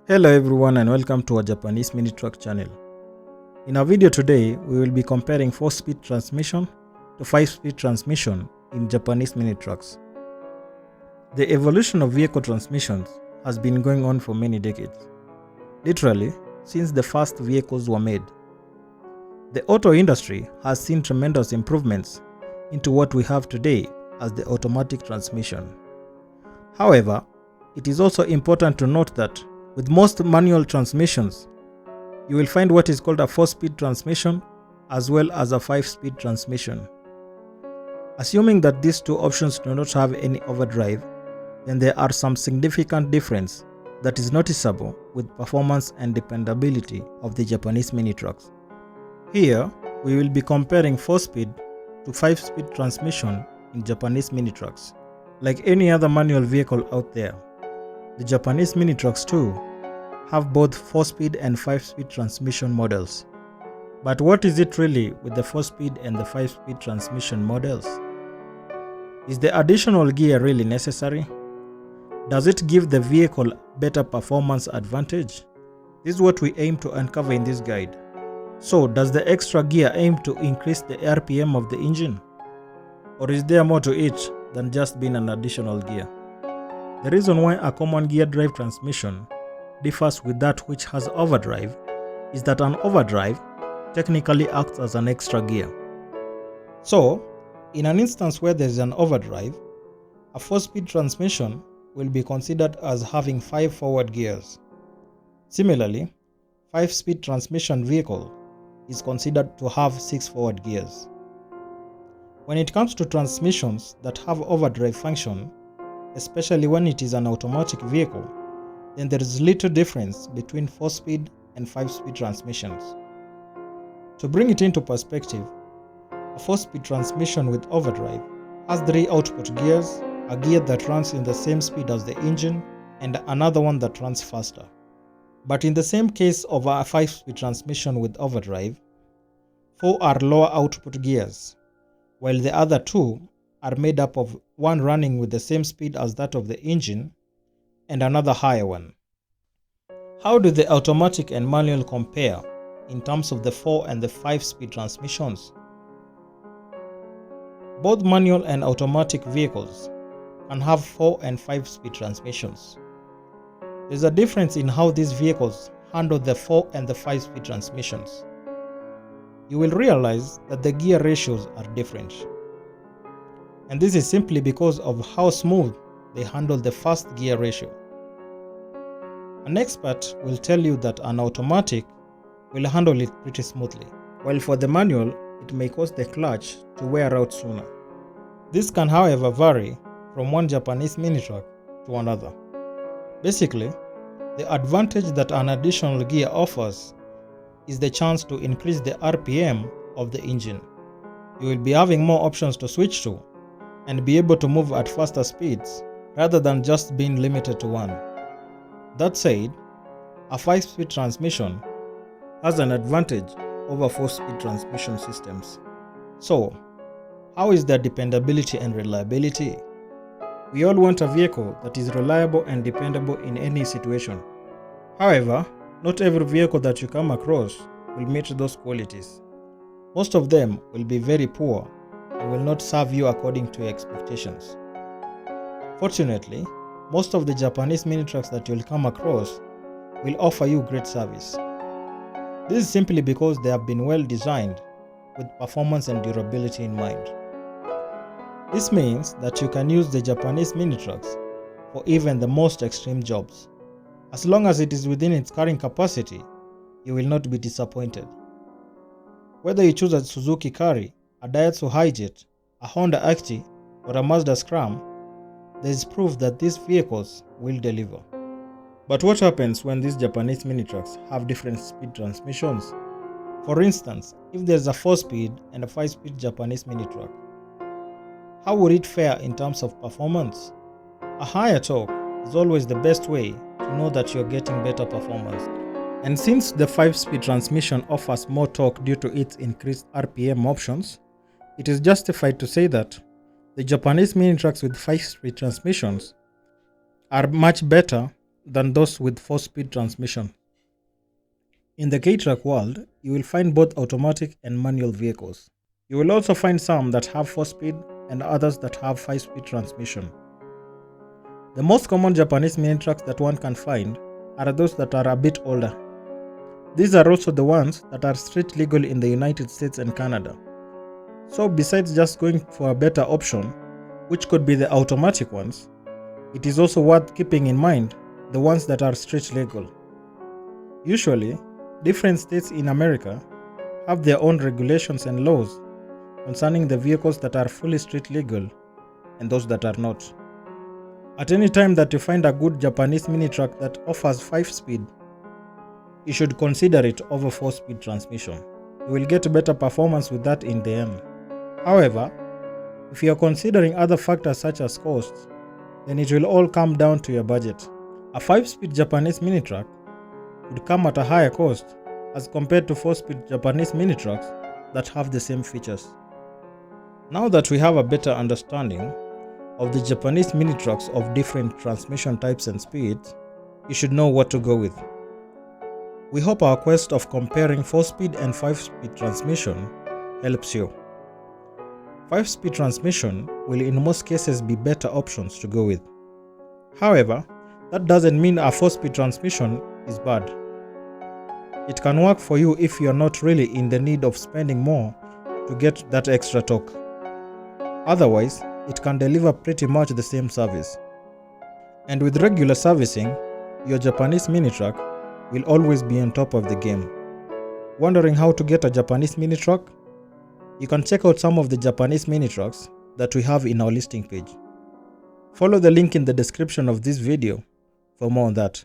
Hello everyone and welcome to our Japanese mini truck channel. In our video today, we will be comparing 4-speed transmission to 5-speed transmission in Japanese mini trucks. The evolution of vehicle transmissions has been going on for many decades, literally since the first vehicles were made. The auto industry has seen tremendous improvements into what we have today as the automatic transmission. However, it is also important to note that with most manual transmissions, you will find what is called a 4-speed transmission as well as a 5-speed transmission. Assuming that these two options do not have any overdrive, then there are some significant difference that is noticeable with performance and dependability of the Japanese mini trucks. Here, we will be comparing 4-speed to 5-speed transmission in Japanese mini trucks. Like any other manual vehicle out there, the Japanese mini trucks too have both 4-speed and 5-speed transmission models. But what is it really with the 4-speed and the 5-speed transmission models? Is the additional gear really necessary? Does it give the vehicle better performance advantage? This is what we aim to uncover in this guide. So, does the extra gear aim to increase the RPM of the engine? Or is there more to it than just being an additional gear? The reason why a common gear drive transmission differs with that which has overdrive is that an overdrive technically acts as an extra gear. So, in an instance where there is an overdrive, a 4-speed transmission will be considered as having 5 forward gears. Similarly, 5-speed transmission vehicle is considered to have 6 forward gears. When it comes to transmissions that have overdrive function, especially when it is an automatic vehicle, then there is little difference between 4-speed and 5-speed transmissions. To bring it into perspective, a 4-speed transmission with overdrive has 3 output gears, a gear that runs in the same speed as the engine, and another one that runs faster. But in the same case of a 5-speed transmission with overdrive, 4 are lower output gears, while the other 2 are made up of one running with the same speed as that of the engine and another higher one. How do the automatic and manual compare in terms of the 4 and the 5-speed transmissions? Both manual and automatic vehicles can have 4 and 5-speed transmissions. There's a difference in how these vehicles handle the 4 and the 5-speed transmissions. You will realize that the gear ratios are different. And this is simply because of how smooth they handle the first gear ratio. An expert will tell you that an automatic will handle it pretty smoothly, while for the manual, it may cause the clutch to wear out sooner. This can, however, vary from one Japanese mini truck to another. Basically, the advantage that an additional gear offers is the chance to increase the RPM of the engine. You will be having more options to switch to and be able to move at faster speeds rather than just being limited to one. That said, a 5-speed transmission has an advantage over 4-speed transmission systems. So, how is their dependability and reliability? We all want a vehicle that is reliable and dependable in any situation. However, not every vehicle that you come across will meet those qualities. Most of them will be very poor and will not serve you according to your expectations. Fortunately, most of the Japanese mini trucks that you'll come across will offer you great service. This is simply because they have been well designed with performance and durability in mind. This means that you can use the Japanese mini trucks for even the most extreme jobs. As long as it is within its carrying capacity, you will not be disappointed. Whether you choose a Suzuki Carry, a Daihatsu Hijet, a Honda Acti, or a Mazda Scram, there is proof that these vehicles will deliver. But what happens when these Japanese mini trucks have different speed transmissions? For instance, if there is a 4-speed and a 5-speed Japanese mini truck, how would it fare in terms of performance? A higher torque is always the best way to know that you're getting better performance. And since the 5-speed transmission offers more torque due to its increased RPM options, it is justified to say that the Japanese mini trucks with 5-speed transmissions are much better than those with 4-speed transmission. In the K-Truck world, you will find both automatic and manual vehicles. You will also find some that have 4-speed and others that have 5-speed transmission. The most common Japanese mini trucks that one can find are those that are a bit older. These are also the ones that are street legal in the United States and Canada. So besides just going for a better option, which could be the automatic ones, it is also worth keeping in mind the ones that are street legal. Usually, different states in America have their own regulations and laws concerning the vehicles that are fully street legal and those that are not. At any time that you find a good Japanese mini truck that offers 5-speed, you should consider it over 4-speed transmission. You will get better performance with that in the end. However, if you are considering other factors such as costs, then it will all come down to your budget. A 5-speed Japanese mini truck would come at a higher cost as compared to 4-speed Japanese mini trucks that have the same features. Now that we have a better understanding of the Japanese mini trucks of different transmission types and speeds, you should know what to go with. We hope our quest of comparing 4-speed and 5-speed transmission helps you. 5-speed transmission will in most cases be better options to go with. However, that doesn't mean a 4-speed transmission is bad. It can work for you if you are not really in the need of spending more to get that extra torque. Otherwise, it can deliver pretty much the same service. And with regular servicing, your Japanese mini truck will always be on top of the game. Wondering how to get a Japanese mini truck? You can check out some of the Japanese mini trucks that we have in our listing page. Follow the link in the description of this video for more on that.